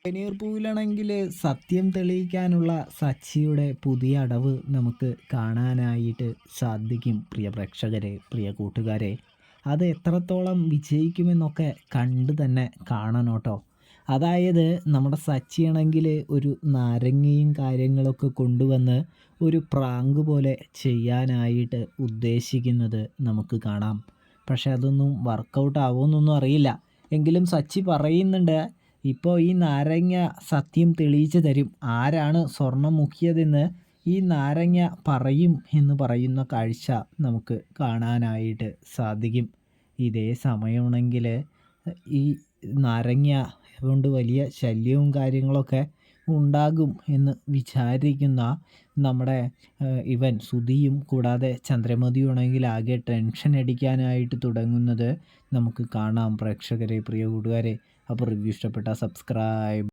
പനീർപൂവിലാണെങ്കിൽ സത്യം തെളിയിക്കാനുള്ള സച്ചിയുടെ പുതിയ അടവ് നമുക്ക് കാണാനായിട്ട് സാധിക്കും. പ്രിയ പ്രേക്ഷകരെ, പ്രിയ കൂട്ടുകാരെ, അത് എത്രത്തോളം വിജയിക്കുമെന്നൊക്കെ കണ്ട് തന്നെ കാണണം കേട്ടോ. അതായത് നമ്മുടെ സച്ചിയാണെങ്കിൽ ഒരു നാരങ്ങയും കാര്യങ്ങളൊക്കെ കൊണ്ടുവന്ന് ഒരു പ്രാങ്ക് പോലെ ചെയ്യാനായിട്ട് ഉദ്ദേശിക്കുന്നത് നമുക്ക് കാണാം. പക്ഷെ അതൊന്നും വർക്കൗട്ട് ആവുമെന്നൊന്നും അറിയില്ല. എങ്കിലും സച്ചി പറയുന്നുണ്ട്, ഇപ്പോൾ ഈ നാരങ്ങ സത്യം തെളിയിച്ചു തരും, ആരാണ് സ്വർണം മുക്കിയതെന്ന് ഈ നാരങ്ങ പറയും എന്ന് പറയുന്ന കാഴ്ച നമുക്ക് കാണാനായിട്ട് സാധിക്കും. ഇതേ സമയമാണെങ്കിൽ ഈ നാരങ്ങ കൊണ്ട് വലിയ ശല്യവും കാര്യങ്ങളൊക്കെ ഉണ്ടാകും എന്ന് വിചാരിക്കുന്ന നമ്മുടെ ഇവൻ സുധിയും കൂടാതെ ചന്ദ്രമതിയുമാണെങ്കിൽ ആകെ ടെൻഷൻ അടിക്കാനായിട്ട് തുടങ്ങുന്നത് നമുക്ക് കാണാം. പ്രേക്ഷകരെ, പ്രിയ കൂട്ടുകാരെ, അപ്പോൾ റിവ്യൂ ഇഷ്ടപ്പെട്ടാൽ സബ്സ്ക്രൈബ്.